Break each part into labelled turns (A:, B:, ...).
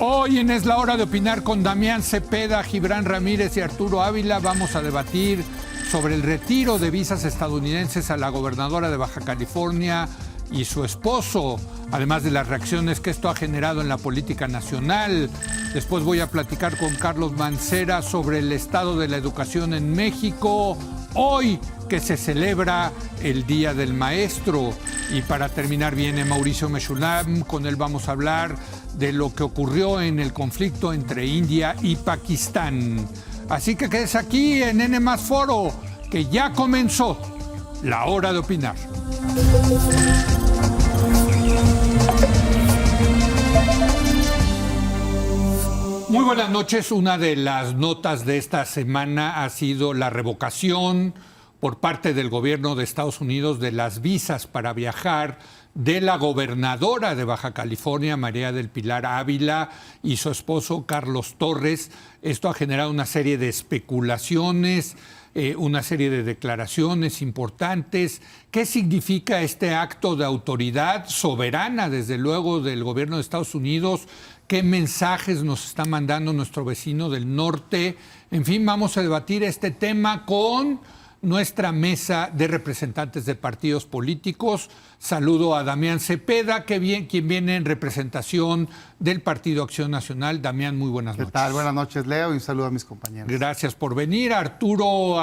A: Hoy en Es la Hora de Opinar con Damián Cepeda, Gibran Ramírez y Arturo Ávila vamos a debatir sobre el retiro de visas estadounidenses a la gobernadora de Baja California y su esposo, además de las reacciones que esto ha generado en la política nacional. Después voy a platicar con Carlos Mancera sobre el estado de la educación en México, hoy que se celebra el Día del Maestro. Y para terminar viene Mauricio Meshulam, con él vamos a hablar de lo que ocurrió en el conflicto entre India y Pakistán. Así que quédese aquí en N+ Foro, que ya comenzó la hora de opinar. Muy buenas noches. Una de las notas de esta semana ha sido la revocación por parte del gobierno de Estados Unidos de las visas para viajar de la gobernadora de Baja California, María del Pilar Ávila, y su esposo, Carlos Torres. Esto ha generado una serie de especulaciones, una serie de declaraciones importantes. ¿Qué significa este acto de autoridad soberana, desde luego, del gobierno de Estados Unidos? ¿Qué mensajes nos está mandando nuestro vecino del norte? En fin, vamos a debatir este tema con nuestra mesa de representantes de partidos políticos. Saludo a Damián Cepeda, quien viene en representación del Partido Acción Nacional. Damián, muy buenas noches.
B: ¿Qué tal? Buenas noches, Leo, y un saludo a mis compañeros.
A: Gracias por venir. Arturo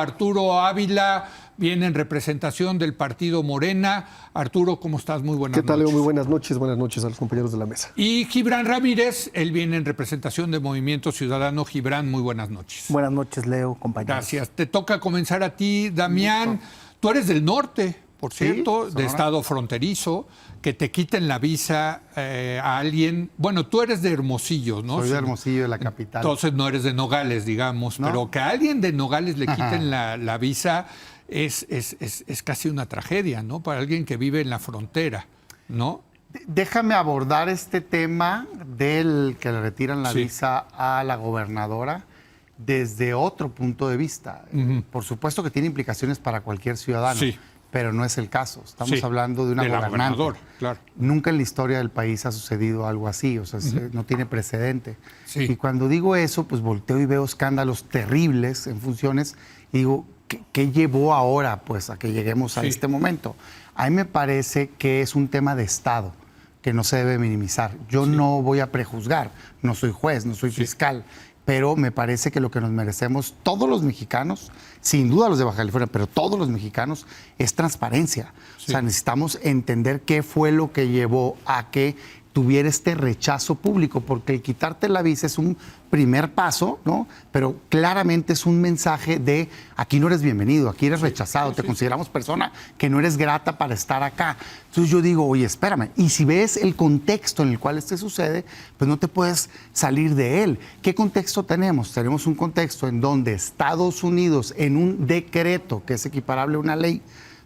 A: Ávila viene en representación del Partido Morena. Arturo, ¿cómo estás? Muy buenas noches.
C: ¿Qué tal, Leo? Muy buenas noches a los compañeros de la mesa.
A: Y Gibran Ramírez, él viene en representación de Movimiento Ciudadano. Gibran, muy buenas noches.
D: Buenas noches, Leo, compañeros.
A: Gracias. Te toca comenzar a ti, Damián. Tú eres del norte, por cierto,
B: ¿Sí?
A: de estado fronterizo. Que te quiten la visa a alguien. Bueno, tú eres de Hermosillo, ¿no?
B: Soy de Hermosillo, de la capital.
A: Entonces no eres de Nogales, digamos. ¿No? Pero que a alguien de Nogales le quiten la visa es casi una tragedia, ¿no? Para alguien que vive en la frontera, ¿no?
B: Déjame abordar este tema del que le retiran la visa a la gobernadora desde otro punto de vista. Por supuesto que tiene implicaciones para cualquier ciudadano. Sí. Pero no es el caso. Estamos hablando de una gobernante.
A: Claro.
B: Nunca en la historia del país ha sucedido algo así, o sea, no tiene precedente.
A: Sí.
B: Y cuando digo eso, pues volteo y veo escándalos terribles en funciones y digo, ¿qué llevó ahora pues a que lleguemos a este momento? A mí me parece que es un tema de Estado que no se debe minimizar. Yo no voy a prejuzgar, no soy juez, no soy fiscal, pero me parece que lo que nos merecemos todos los mexicanos, sin duda los de Baja California, pero todos los mexicanos, es transparencia. O sea, necesitamos entender qué fue lo que llevó a que tuviera este rechazo público, porque el quitarte la visa es un primer paso, ¿no? Pero claramente es un mensaje de aquí no eres bienvenido, aquí eres rechazado, te consideramos persona que no eres grata para estar acá. Entonces yo digo, oye, espérame, y si ves el contexto en el cual este sucede, pues no te puedes salir de él. ¿Qué contexto tenemos? Tenemos un contexto en donde Estados Unidos, en un decreto que es equiparable a una ley,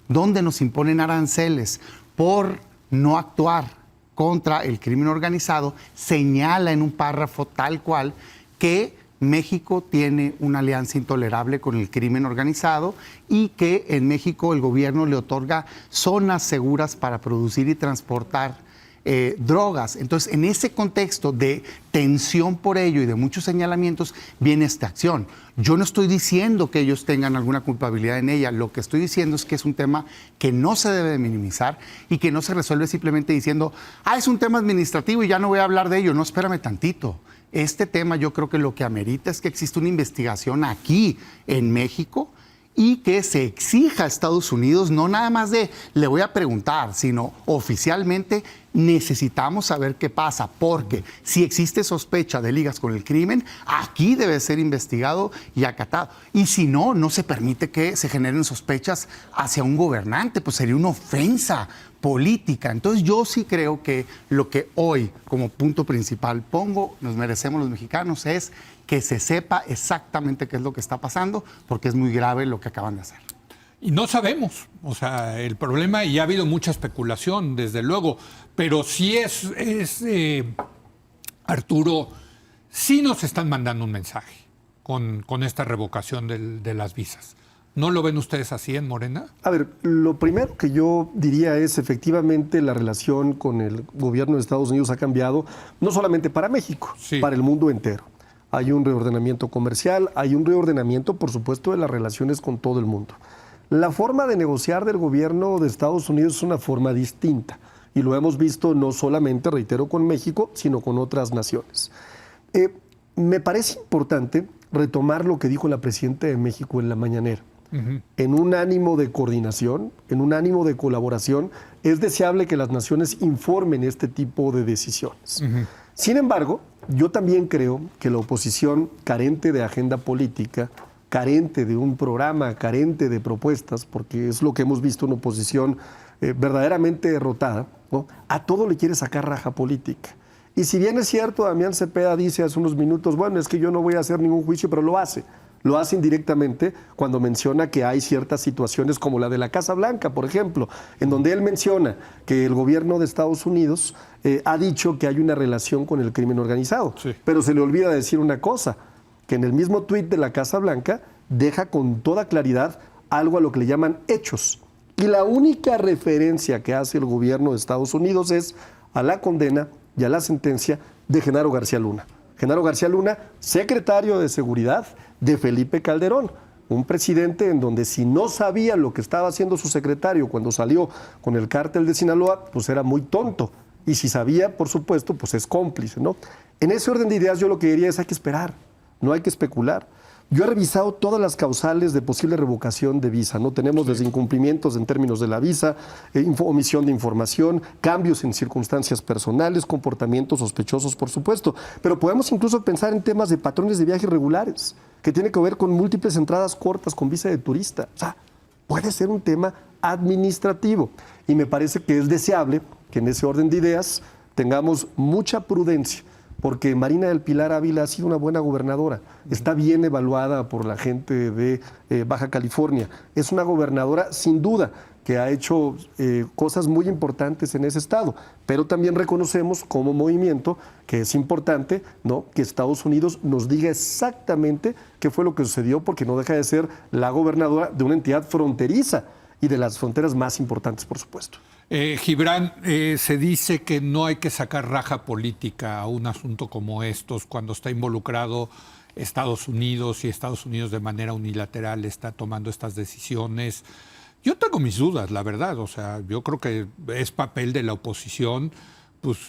B: donde nos imponen aranceles por no actuar contra el crimen organizado, señala en un párrafo tal cual que México tiene una alianza intolerable con el crimen organizado y que en México el gobierno le otorga zonas seguras para producir y transportar drogas. Entonces, en ese contexto de tensión por ello y de muchos señalamientos, viene esta acción. Yo no estoy diciendo que ellos tengan alguna culpabilidad en ella, lo que estoy diciendo es que es un tema que no se debe de minimizar y que no se resuelve simplemente diciendo, es un tema administrativo y ya no voy a hablar de ello. No, espérame tantito. Este tema yo creo que lo que amerita es que exista una investigación aquí en México y que se exija a Estados Unidos, no nada más de le voy a preguntar, sino oficialmente necesitamos saber qué pasa, porque si existe sospecha de ligas con el crimen, aquí debe ser investigado y acatado. Y si no, no se permite que se generen sospechas hacia un gobernante, pues sería una ofensa política. Entonces yo sí creo que lo que hoy como punto principal pongo, nos merecemos los mexicanos, es que se sepa exactamente qué es lo que está pasando, porque es muy grave lo que acaban de hacer.
A: Y no sabemos, o sea, el problema, y ha habido mucha especulación, desde luego, pero sí Arturo, sí nos están mandando un mensaje con esta revocación de las visas. ¿No lo ven ustedes así en Morena?
C: A ver, lo primero que yo diría es efectivamente la relación con el gobierno de Estados Unidos ha cambiado, no solamente para México,
A: Sí.
C: para el mundo entero. Hay un reordenamiento comercial, hay un reordenamiento, por supuesto, de las relaciones con todo el mundo. La forma de negociar del gobierno de Estados Unidos es una forma distinta y lo hemos visto no solamente, reitero, con México, sino con otras naciones. Me parece importante retomar lo que dijo la presidenta de México en la mañanera. En un ánimo de coordinación, en un ánimo de colaboración, es deseable que las naciones informen este tipo de decisiones. Sin embargo, yo también creo que la oposición, carente de agenda política, carente de un programa, carente de propuestas, porque es lo que hemos visto, una oposición verdaderamente derrotada, ¿no? A todo le quiere sacar raja política. Y si bien es cierto, Damián Cepeda dice hace unos minutos, bueno, es que yo no voy a hacer ningún juicio, pero lo hace. Lo hace indirectamente cuando menciona que hay ciertas situaciones como la de la Casa Blanca, por ejemplo, en donde él menciona que el gobierno de Estados Unidos ha dicho que hay una relación con el crimen organizado.
A: Sí.
C: Pero se le olvida decir una cosa, que en el mismo tuit de la Casa Blanca deja con toda claridad algo a lo que le llaman hechos. Y la única referencia que hace el gobierno de Estados Unidos es a la condena y a la sentencia de Genaro García Luna. Genaro García Luna, secretario de Seguridad de Felipe Calderón, un presidente en donde si no sabía lo que estaba haciendo su secretario cuando salió con el cártel de Sinaloa, pues era muy tonto. Y si sabía, por supuesto, pues es cómplice, ¿no? En ese orden de ideas yo lo que diría es hay que esperar, no hay que especular. Yo he revisado todas las causales de posible revocación de visa, ¿no? Tenemos desde incumplimientos en términos de la visa, omisión de información, cambios en circunstancias personales, comportamientos sospechosos, por supuesto. Pero podemos incluso pensar en temas de patrones de viaje irregulares, que tiene que ver con múltiples entradas cortas con visa de turista. O sea, puede ser un tema administrativo. Y me parece que es deseable que en ese orden de ideas tengamos mucha prudencia, porque Marina del Pilar Ávila ha sido una buena gobernadora, está bien evaluada por la gente de Baja California, es una gobernadora sin duda que ha hecho cosas muy importantes en ese estado, pero también reconocemos como movimiento que es importante, ¿no?, que Estados Unidos nos diga exactamente qué fue lo que sucedió, porque no deja de ser la gobernadora de una entidad fronteriza y de las fronteras más importantes, por supuesto.
A: Gibran, se dice que no hay que sacar raja política a un asunto como estos cuando está involucrado Estados Unidos y Estados Unidos de manera unilateral está tomando estas decisiones. Yo tengo mis dudas, la verdad. O sea, yo creo que es papel de la oposición pues,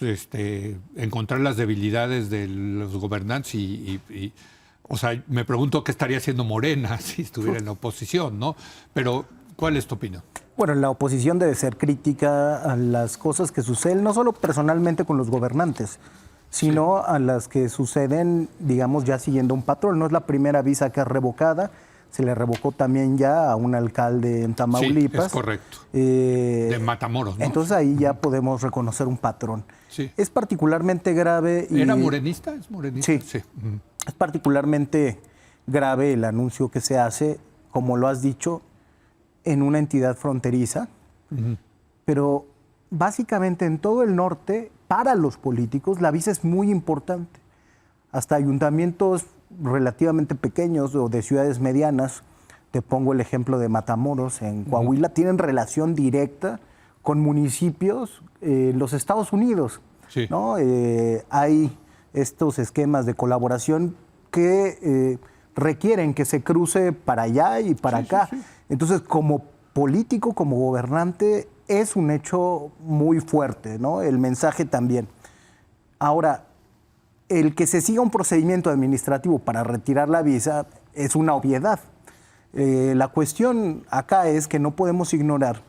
A: encontrar las debilidades de los gobernantes o sea, me pregunto qué estaría haciendo Morena si estuviera en la oposición, ¿no? Pero, ¿cuál es tu opinión?
D: Bueno, la oposición debe ser crítica a las cosas que suceden, no solo personalmente con los gobernantes, sino a las que suceden, digamos, ya siguiendo un patrón. No es la primera visa que es revocada, se le revocó también ya a un alcalde en Tamaulipas.
A: Sí, es correcto. De Matamoros, ¿no?
D: Entonces ahí ya podemos reconocer un patrón.
A: Sí.
D: Es particularmente grave.
A: ¿Era morenista? ¿Es morenista?
D: Sí. Es particularmente grave el anuncio que se hace, como lo has dicho, en una entidad fronteriza, pero básicamente en todo el norte, para los políticos, la visa es muy importante. Hasta ayuntamientos relativamente pequeños o de ciudades medianas, te pongo el ejemplo de Matamoros en Coahuila, tienen relación directa con municipios en los Estados Unidos.
A: Sí.
D: ¿No? Hay estos esquemas de colaboración que requieren que se cruce para allá y para acá. Sí. Entonces, como político, como gobernante, es un hecho muy fuerte, ¿no? El mensaje también. Ahora, el que se siga un procedimiento administrativo para retirar la visa es una obviedad. La cuestión acá es que no podemos ignorar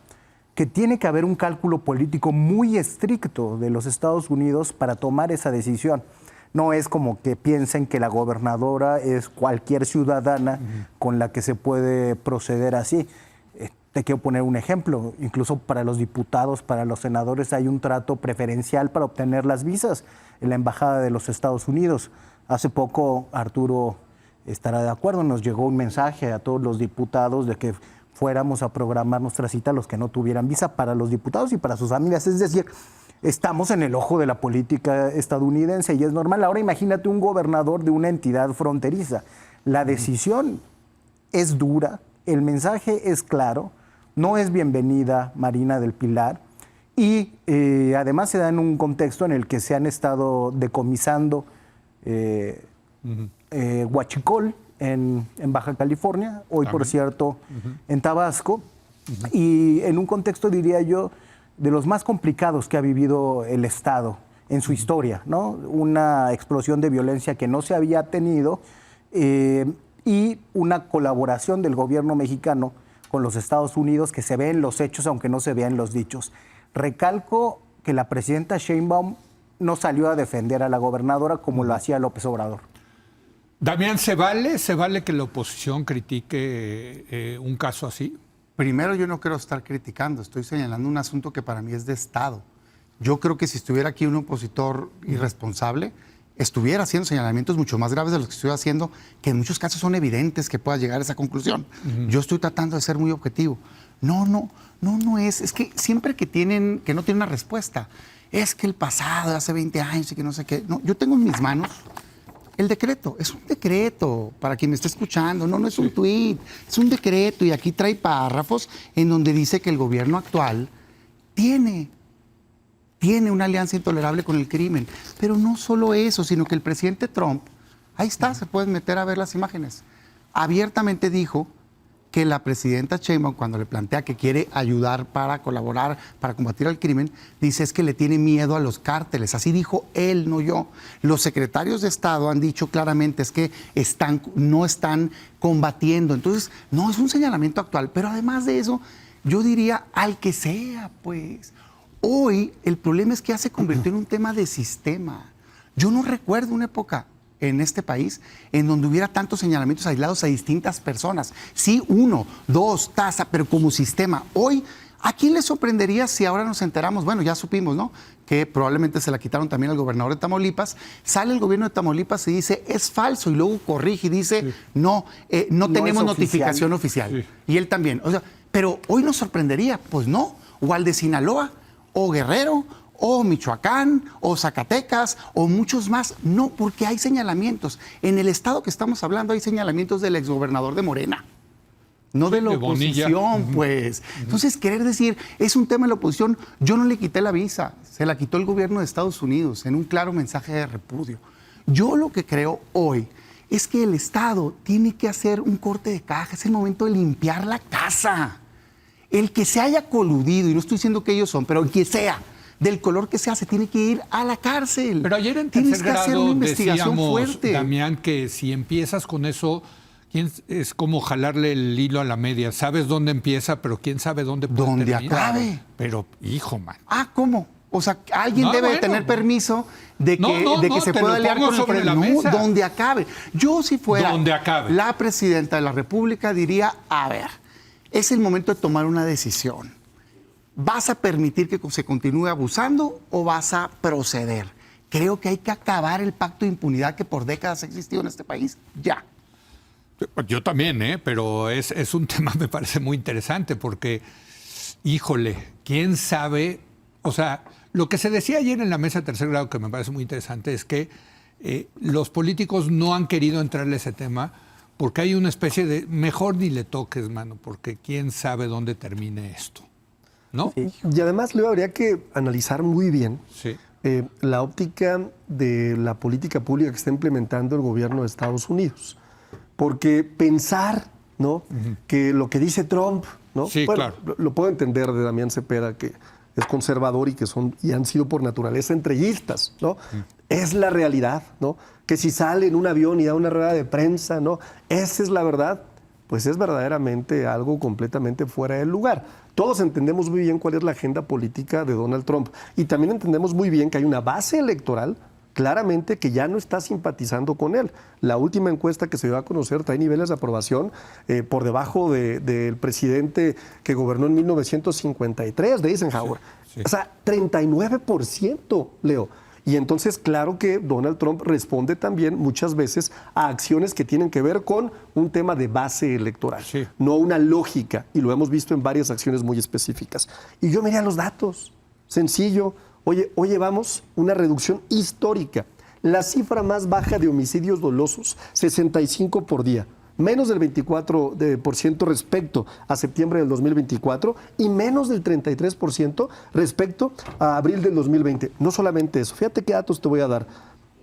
D: que tiene que haber un cálculo político muy estricto de los Estados Unidos para tomar esa decisión. No es como que piensen que la gobernadora es cualquier ciudadana con la que se puede proceder así. Te quiero poner un ejemplo. Incluso para los diputados, para los senadores, hay un trato preferencial para obtener las visas en la Embajada de los Estados Unidos. Hace poco, Arturo estará de acuerdo, nos llegó un mensaje a todos los diputados de que fuéramos a programar nuestra cita los que no tuvieran visa para los diputados y para sus familias. Es decir, estamos en el ojo de la política estadounidense y es normal. Ahora imagínate un gobernador de una entidad fronteriza. La decisión es dura, El mensaje es claro, no es bienvenida Marina del Pilar y además se da en un contexto en el que se han estado decomisando huachicol en Baja California, hoy por cierto en Tabasco, y en un contexto, diría yo, de los más complicados que ha vivido el Estado en su historia, ¿no? Una explosión de violencia que no se había tenido y una colaboración del gobierno mexicano con los Estados Unidos que se ve en los hechos, aunque no se vea en los dichos. Recalco que la presidenta Sheinbaum no salió a defender a la gobernadora como lo hacía López Obrador.
A: Damián, ¿se vale que la oposición critique un caso así?
B: Primero, yo no quiero estar criticando, estoy señalando un asunto que para mí es de Estado. Yo creo que si estuviera aquí un opositor irresponsable, estuviera haciendo señalamientos mucho más graves de los que estoy haciendo, que en muchos casos son evidentes que pueda llegar a esa conclusión. Yo estoy tratando de ser muy objetivo. No es que siempre que no tienen una respuesta, es que el pasado de hace 20 años y que no sé qué. No, yo tengo en mis manos el decreto, es un decreto, para quien me esté escuchando, no es un tuit, es un decreto y aquí trae párrafos en donde dice que el gobierno actual tiene una alianza intolerable con el crimen. Pero no solo eso, sino que el presidente Trump, ahí está, se pueden meter a ver las imágenes, abiertamente dijo que la presidenta Sheinbaum, cuando le plantea que quiere ayudar para colaborar, para combatir al crimen, dice es que le tiene miedo a los cárteles. Así dijo él, no yo. Los secretarios de Estado han dicho claramente es que no están combatiendo. Entonces, no es un señalamiento actual. Pero además de eso, yo diría al que sea, pues. Hoy el problema es que ya se convirtió en un tema de sistema. Yo no recuerdo una época en este país en donde hubiera tantos señalamientos aislados a distintas personas. Sí, 1, 2, tasa, pero como sistema. Hoy, ¿a quién le sorprendería si ahora nos enteramos? Bueno, ya supimos, ¿no? Que probablemente se la quitaron también al gobernador de Tamaulipas. Sale el gobierno de Tamaulipas y dice, es falso, y luego corrige y dice, no tenemos notificación oficial. Sí. Y él también. O sea, pero hoy nos sorprendería, pues no. O al de Sinaloa, o Guerrero, o Michoacán, o Zacatecas, o muchos más. No, porque hay señalamientos. En el estado que estamos hablando hay señalamientos del exgobernador de Morena, no de la oposición, pues. Entonces, querer decir, es un tema de la oposición. Yo no le quité la visa, se la quitó el gobierno de Estados Unidos en un claro mensaje de repudio. Yo lo que creo hoy es que el Estado tiene que hacer un corte de caja. Es el momento de limpiar la casa. El que se haya coludido, y no estoy diciendo que ellos son, pero el que sea, del color que sea, se tiene que ir a la cárcel.
A: Pero ayer en
B: Tienes
A: tercer
B: que hacer
A: grado
B: una investigación
A: decíamos,
B: fuerte.
A: Damián, que si empiezas con eso, es como jalarle el hilo a la media. Sabes dónde empieza, pero quién sabe dónde puede
B: Donde
A: terminar.
B: acabe.
A: Pero, hijo, man.
B: Ah, ¿cómo? O sea, alguien debe tener permiso de que se pueda aliar con
A: sobre la mesa.
B: Donde acabe. Yo, si fuera
A: donde acabe.
B: La presidenta de la República, diría, a ver, es el momento de tomar una decisión. ¿Vas a permitir que se continúe abusando o vas a proceder? Creo que hay que acabar el pacto de impunidad que por décadas ha existido en este país. Ya.
A: Yo también, pero es un tema, me parece muy interesante, porque, híjole, quién sabe. O sea, lo que se decía ayer en la mesa de tercer grado, que me parece muy interesante, es que los políticos no han querido entrarle a ese tema porque hay una especie de mejor ni le toques, mano, porque quién sabe dónde termine esto, ¿no?
C: Sí. Y además, Leo, habría que analizar muy bien la óptica de la política pública que está implementando el gobierno de Estados Unidos. Porque pensar, ¿no? Que lo que dice Trump, ¿no?
A: Sí,
C: bueno,
A: claro.
C: Lo puedo entender de Damián Cepeda, que es conservador y han sido por naturaleza entreguistas, ¿no? Es la realidad, ¿no? Que si sale en un avión y da una rueda de prensa, ¿no? Esa es la verdad. Pues es verdaderamente algo completamente fuera del lugar. Todos entendemos muy bien cuál es la agenda política de Donald Trump y también entendemos muy bien que hay una base electoral claramente que ya no está simpatizando con él. La última encuesta que se dio a conocer trae niveles de aprobación por debajo del presidente que gobernó en 1953, de Eisenhower. Sí. O sea, 39%, Leo. Y entonces, claro que Donald Trump responde también muchas veces a acciones que tienen que ver con un tema de base electoral, no una lógica, y lo hemos visto en varias acciones muy específicas. Y yo miré a los datos, sencillo. Hoy llevamos una reducción histórica. La cifra más baja de homicidios dolosos, 65 por día. menos del 24% respecto a septiembre del 2024 y menos del 33% respecto a abril del 2020. No solamente eso, fíjate qué datos te voy a dar.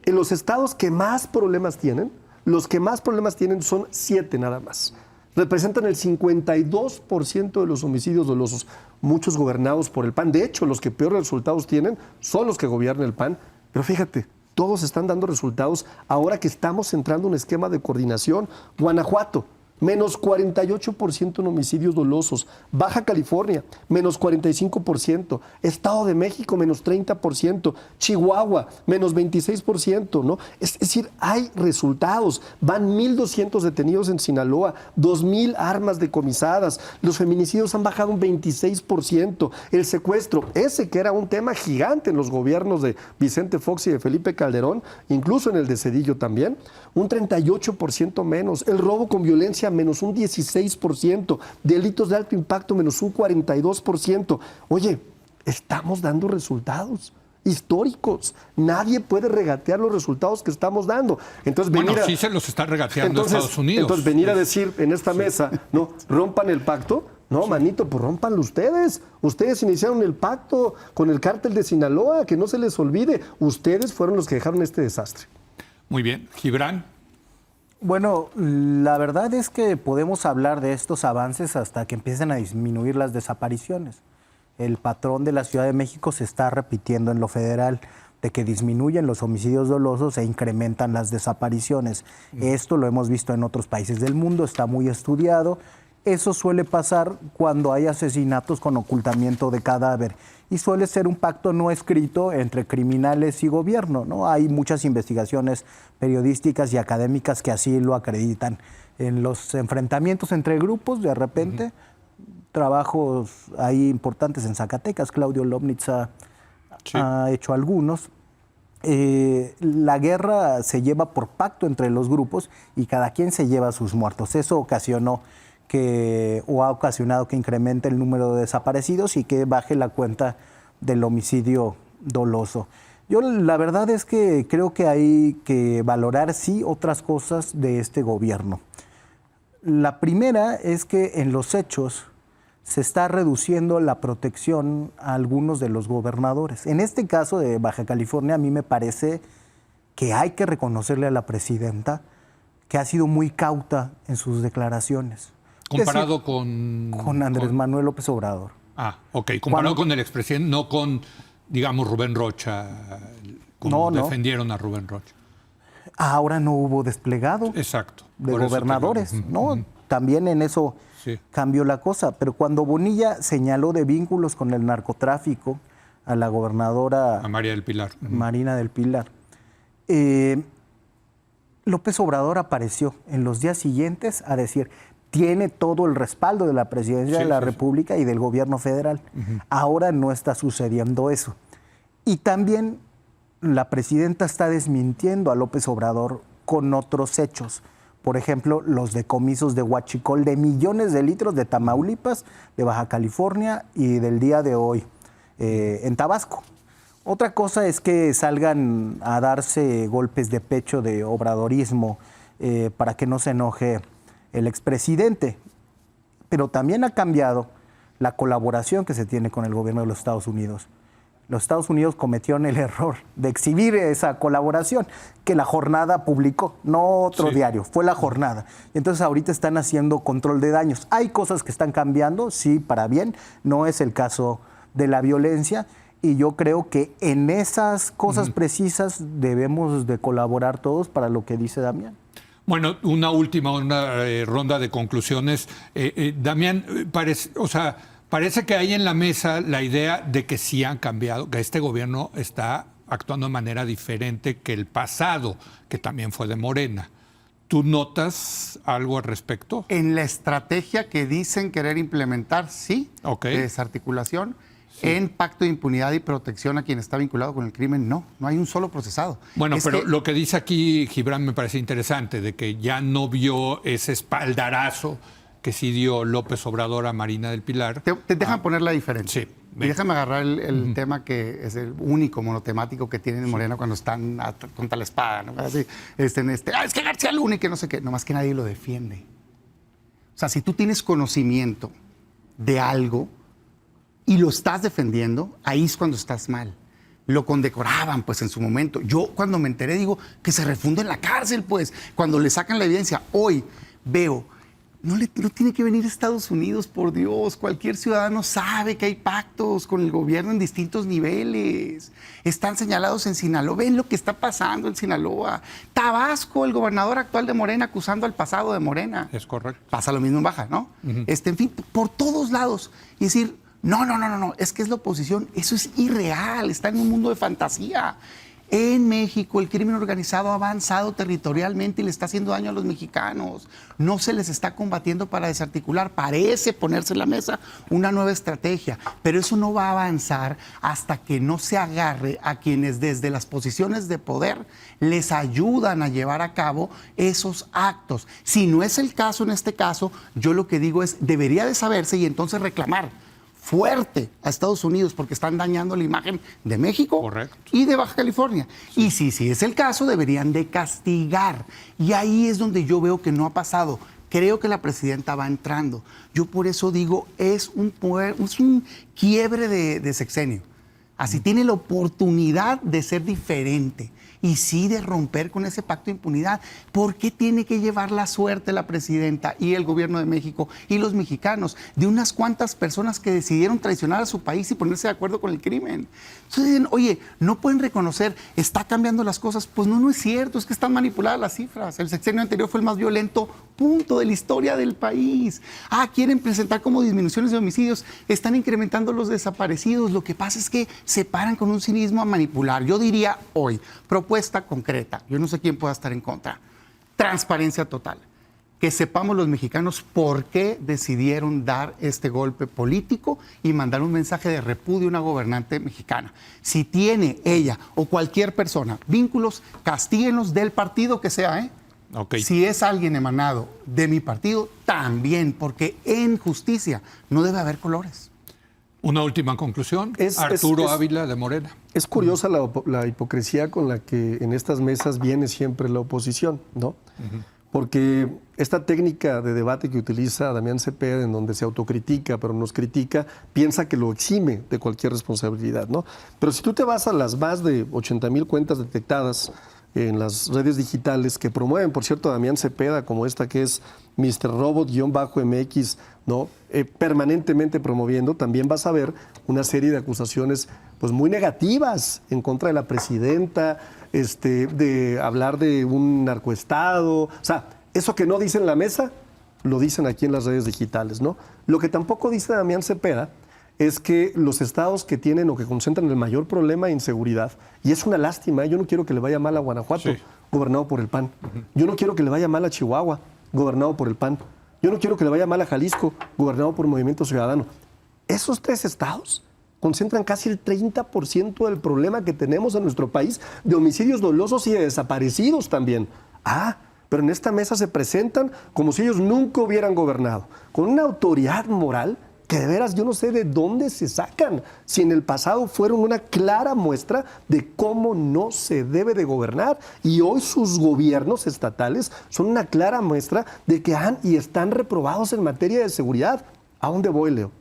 C: En los estados que más problemas tienen, los que más problemas tienen son 7 nada más. Representan el 52% de los homicidios dolosos, muchos gobernados por el PAN. De hecho, los que peores resultados tienen son los que gobierna el PAN. Pero fíjate, todos están dando resultados ahora que estamos entrando en un esquema de coordinación. Guanajuato, menos 48% en homicidios dolosos. Baja California, menos 45%. Estado de México, menos 30%. Chihuahua, menos 26%, ¿no? Es decir, hay resultados. Van 1,200 detenidos en Sinaloa, 2,000 armas decomisadas. Los feminicidios han bajado un 26%. El secuestro, ese que era un tema gigante en los gobiernos de Vicente Fox y de Felipe Calderón, incluso en el de Zedillo también, un 38% menos. El robo con violencia, menos un 16%, delitos de alto impacto, menos un 42%. Oye, estamos dando resultados históricos. Nadie puede regatear los resultados que estamos dando. Entonces,
A: Sí se los está regateando Estados Unidos.
C: Entonces, venir a decir en esta mesa, no, rompan el pacto. No, manito, pues rómpanlo ustedes. Ustedes iniciaron el pacto con el cártel de Sinaloa, que no se les olvide. Ustedes fueron los que dejaron este desastre.
A: Muy bien. Gibran.
D: Bueno, la verdad es que podemos hablar de estos avances hasta que empiecen a disminuir las desapariciones. El patrón de la Ciudad de México se está repitiendo en lo federal, de que disminuyen los homicidios dolosos e incrementan las desapariciones. Esto lo hemos visto en otros países del mundo, está muy estudiado. Eso suele pasar cuando hay asesinatos con ocultamiento de cadáver y suele ser un pacto no escrito entre criminales y gobierno, ¿no? Hay muchas investigaciones periodísticas y académicas que así lo acreditan. En los enfrentamientos entre grupos, de repente, trabajos ahí importantes en Zacatecas, Claudio Lomnitz ha hecho algunos. La guerra se lleva por pacto entre los grupos y cada quien se lleva sus muertos. Eso ocasionó ha ocasionado que incremente el número de desaparecidos y que baje la cuenta del homicidio doloso. Yo la verdad es que creo que hay que valorar sí otras cosas de este gobierno. La primera es que en los hechos se está reduciendo la protección a algunos de los gobernadores. En este caso de Baja California, a mí me parece que hay que reconocerle a la presidenta que ha sido muy cauta en sus declaraciones.
A: Comparado con
D: Andrés Manuel López Obrador.
A: Ah, ok. Comparado con el expresidente, no con, digamos, Rubén Rocha, como defendieron a Rubén Rocha.
D: Ahora no hubo desplegado
A: Exacto,
D: de gobernadores, ¿no? También en eso cambió la cosa. Pero cuando Bonilla señaló de vínculos con el narcotráfico a la gobernadora...
A: A María del Pilar.
D: Marina del Pilar. López Obrador apareció en los días siguientes a decir... tiene todo el respaldo de la presidencia de la República y del gobierno federal. Ahora no está sucediendo eso. Y también la presidenta está desmintiendo a López Obrador con otros hechos. Por ejemplo, los decomisos de huachicol de millones de litros de Tamaulipas, de Baja California y del día de hoy en Tabasco. Otra cosa es que salgan a darse golpes de pecho de obradorismo para que no se enoje el expresidente, pero también ha cambiado la colaboración que se tiene con el gobierno de los Estados Unidos. Los Estados Unidos cometieron el error de exhibir esa colaboración que la Jornada publicó, no otro diario, fue la Jornada. Entonces ahorita están haciendo control de daños. Hay cosas que están cambiando, sí, para bien, no es el caso de la violencia y yo creo que en esas cosas precisas debemos de colaborar todos para lo que dice Damián.
A: Bueno, una última ronda de conclusiones. Damián, parece que hay en la mesa la idea de que sí han cambiado, que este gobierno está actuando de manera diferente que el pasado, que también fue de Morena. ¿Tú notas algo al respecto?
B: En la estrategia que dicen querer implementar, sí, de desarticulación. En pacto de impunidad y protección a quien está vinculado con el crimen, no hay un solo procesado.
A: Pero lo que dice aquí Gibran me parece interesante, de que ya no vio ese espaldarazo que sí dio López Obrador a Marina del Pilar.
B: Te dejan poner la diferencia.
A: Sí.
B: Y déjame agarrar el tema que es el único monotemático que tienen en Morena cuando están contra la espada, ¿no? Así, es que García Luna y que no sé qué, nomás que nadie lo defiende. O sea, si tú tienes conocimiento de algo y lo estás defendiendo, ahí es cuando estás mal. Lo condecoraban, pues, en su momento. Yo, cuando me enteré, digo, que se refunde en la cárcel, pues, cuando le sacan la evidencia. Hoy veo, no tiene que venir a Estados Unidos, por Dios. Cualquier ciudadano sabe que hay pactos con el gobierno en distintos niveles. Están señalados en Sinaloa. Ven lo que está pasando en Sinaloa. Tabasco, el gobernador actual de Morena, acusando al pasado de Morena.
A: Es correcto.
B: Pasa lo mismo en Baja, ¿no? En fin, por todos lados. Y decir, no, es que es la oposición. Eso es irreal, está en un mundo de fantasía. En México el crimen organizado ha avanzado territorialmente y le está haciendo daño a los mexicanos. No se les está combatiendo para desarticular. Parece ponerse en la mesa una nueva estrategia, pero eso no va a avanzar hasta que no se agarre a quienes desde las posiciones de poder les ayudan a llevar a cabo esos actos. Si no es el caso en este caso, yo lo que digo es, debería de saberse y entonces reclamar fuerte a Estados Unidos porque están dañando la imagen de México.
A: Correcto.
B: Y de Baja California. Sí. Y si es el caso, deberían de castigar. Y ahí es donde yo veo que no ha pasado. Creo que la presidenta va entrando. Yo por eso digo, es un quiebre de sexenio. Así tiene la oportunidad de ser diferente y sí de romper con ese pacto de impunidad. ¿Por qué tiene que llevar la suerte la presidenta y el gobierno de México y los mexicanos de unas cuantas personas que decidieron traicionar a su país y ponerse de acuerdo con el crimen? Entonces dicen, oye, no pueden reconocer, está cambiando las cosas. Pues no es cierto, es que están manipuladas las cifras. El sexenio anterior fue el más violento, punto, de la historia del país. Quieren presentar como disminuciones de homicidios, están incrementando los desaparecidos. Lo que pasa es que se paran con un cinismo a manipular. Yo diría hoy, propuesta concreta, yo no sé quién pueda estar en contra, transparencia total, que sepamos los mexicanos por qué decidieron dar este golpe político y mandar un mensaje de repudio a una gobernante mexicana. Si tiene ella o cualquier persona vínculos, castíguenlos del partido que sea, ¿eh?
A: Okay.
B: Si es alguien emanado de mi partido, también, porque en justicia no debe haber colores.
A: Una última conclusión. Arturo Ávila de Morena.
C: Es curiosa la hipocresía con la que en estas mesas viene siempre la oposición, ¿no? Porque esta técnica de debate que utiliza Damián Cepeda, en donde se autocritica pero nos critica, piensa que lo exime de cualquier responsabilidad, ¿no? Pero si tú te vas a las más de 80,000 cuentas detectadas en las redes digitales que promueven, por cierto, a Damián Cepeda, como esta que es Mr. Robot-MX, ¿no? Permanentemente promoviendo, también vas a ver una serie de acusaciones pues muy negativas en contra de la presidenta, de hablar de un narcoestado. O sea, eso que no dicen en la mesa, lo dicen aquí en las redes digitales, ¿no? Lo que tampoco dice Damián Cepeda es que los estados que tienen o que concentran el mayor problema de inseguridad, y es una lástima, yo no quiero que le vaya mal a Guanajuato, gobernado por el PAN. Yo no quiero que le vaya mal a Chihuahua, gobernado por el PAN. Yo no quiero que le vaya mal a Jalisco, gobernado por Movimiento Ciudadano. Esos tres estados concentran casi el 30% del problema que tenemos en nuestro país de homicidios dolosos y de desaparecidos también. Pero en esta mesa se presentan como si ellos nunca hubieran gobernado, con una autoridad moral que de veras yo no sé de dónde se sacan, si en el pasado fueron una clara muestra de cómo no se debe de gobernar, y hoy sus gobiernos estatales son una clara muestra de que han y están reprobados en materia de seguridad. ¿A dónde voy, Leo?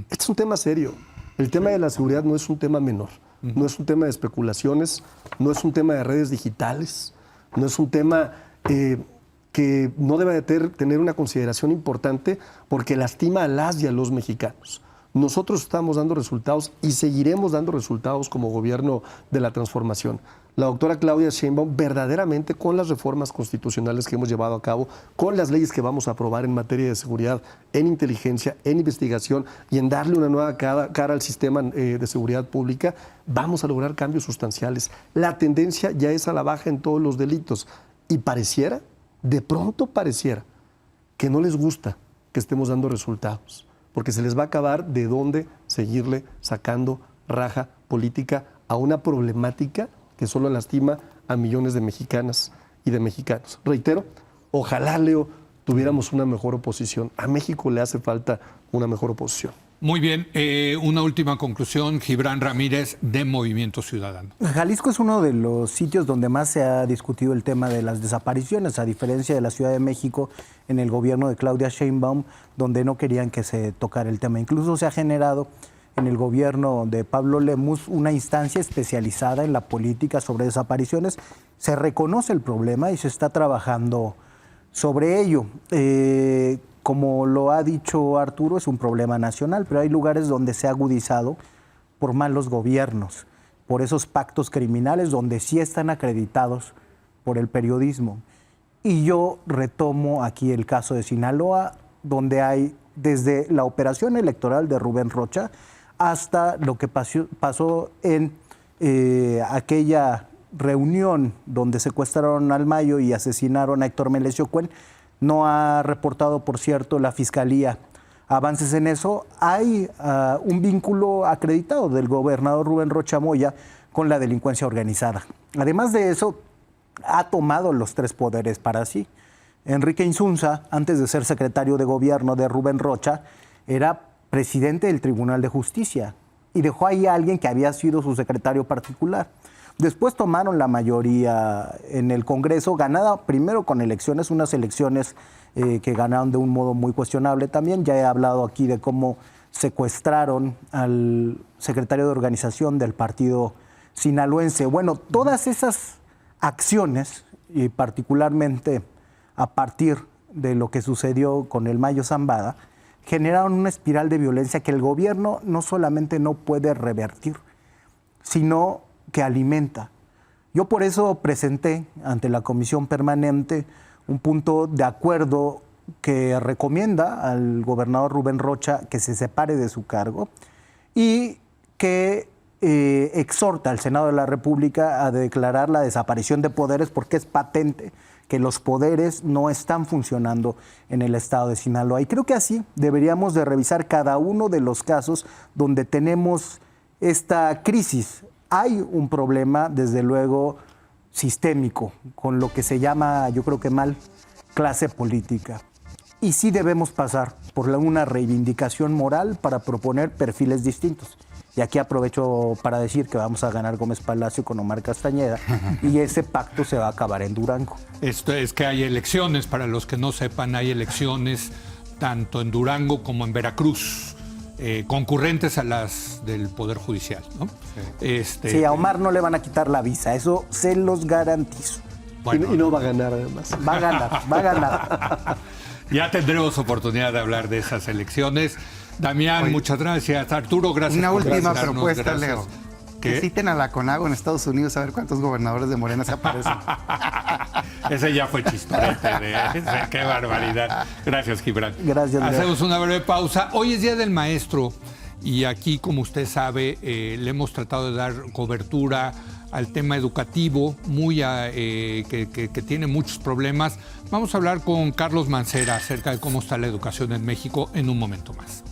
C: Este es un tema serio. El tema de la seguridad no es un tema menor, no es un tema de especulaciones, no es un tema de redes digitales, no es un tema que no debe de tener una consideración importante porque lastima a las y a los mexicanos. Nosotros estamos dando resultados y seguiremos dando resultados como gobierno de la transformación. La doctora Claudia Sheinbaum, verdaderamente con las reformas constitucionales que hemos llevado a cabo, con las leyes que vamos a aprobar en materia de seguridad, en inteligencia, en investigación y en darle una nueva cara al sistema de seguridad pública, vamos a lograr cambios sustanciales. La tendencia ya es a la baja en todos los delitos y de pronto pareciera que no les gusta que estemos dando resultados, porque se les va a acabar de dónde seguirle sacando raja política a una problemática que solo lastima a millones de mexicanas y de mexicanos. Reitero, ojalá, Leo, tuviéramos una mejor oposición. A México le hace falta una mejor oposición.
A: Muy bien, una última conclusión, Gibran Ramírez, de Movimiento Ciudadano.
D: Jalisco es uno de los sitios donde más se ha discutido el tema de las desapariciones, a diferencia de la Ciudad de México en el gobierno de Claudia Sheinbaum, donde no querían que se tocara el tema. Incluso se ha generado en el gobierno de Pablo Lemus una instancia especializada en la política sobre desapariciones. Se reconoce el problema y se está trabajando sobre ello. Como lo ha dicho Arturo, es un problema nacional, pero hay lugares donde se ha agudizado por malos gobiernos, por esos pactos criminales donde sí están acreditados por el periodismo. Y yo retomo aquí el caso de Sinaloa, donde hay desde la operación electoral de Rubén Rocha hasta lo que pasó en aquella reunión donde secuestraron al Mayo y asesinaron a Héctor Melesio Cuen. No ha reportado, por cierto, la Fiscalía avances en eso. Hay un vínculo acreditado del gobernador Rubén Rocha Moya con la delincuencia organizada. Además de eso, ha tomado los tres poderes para sí. Enrique Insunza, antes de ser secretario de gobierno de Rubén Rocha, era presidente del Tribunal de Justicia y dejó ahí a alguien que había sido su secretario particular. Después tomaron la mayoría en el Congreso, ganada primero con elecciones, unas elecciones que ganaron de un modo muy cuestionable también. Ya he hablado aquí de cómo secuestraron al secretario de organización del partido sinaloense. Bueno, todas esas acciones, y particularmente a partir de lo que sucedió con el Mayo Zambada, generaron una espiral de violencia que el gobierno no solamente no puede revertir, sino que alimenta. Yo por eso presenté ante la Comisión Permanente un punto de acuerdo que recomienda al gobernador Rubén Rocha que se separe de su cargo y que exhorta al Senado de la República a declarar la desaparición de poderes, porque es patente que los poderes no están funcionando en el estado de Sinaloa. Y creo que así deberíamos de revisar cada uno de los casos donde tenemos esta crisis. Hay un problema, desde luego, sistémico, con lo que se llama, yo creo que mal, clase política. Y sí debemos pasar por una reivindicación moral para proponer perfiles distintos. Y aquí aprovecho para decir que vamos a ganar Gómez Palacio con Omar Castañeda y ese pacto se va a acabar en Durango.
A: Esto es que hay elecciones, para los que no sepan, hay elecciones tanto en Durango como en Veracruz, concurrentes a las del Poder Judicial, ¿no?
D: Sí, a Omar no le van a quitar la visa, eso se los garantizo.
C: Bueno, y no va a ganar además.
D: Va a ganar.
A: Ya tendremos oportunidad de hablar de esas elecciones. Damián, muchas gracias. Arturo, gracias.
B: Una
A: por
B: última
A: visitarnos.
B: propuesta,
A: Gracias.
B: Leo.
A: ¿Qué?
B: Que citen a la CONAGO en Estados Unidos a ver cuántos gobernadores de Morena se aparecen.
A: Ese ya fue chistorete. Qué barbaridad. Gracias, Gibran.
D: Gracias, Leo.
A: Hacemos una breve pausa. Hoy es Día del Maestro y aquí, como usted sabe, le hemos tratado de dar cobertura al tema educativo, que tiene muchos problemas. Vamos a hablar con Carlos Mancera acerca de cómo está la educación en México en un momento más.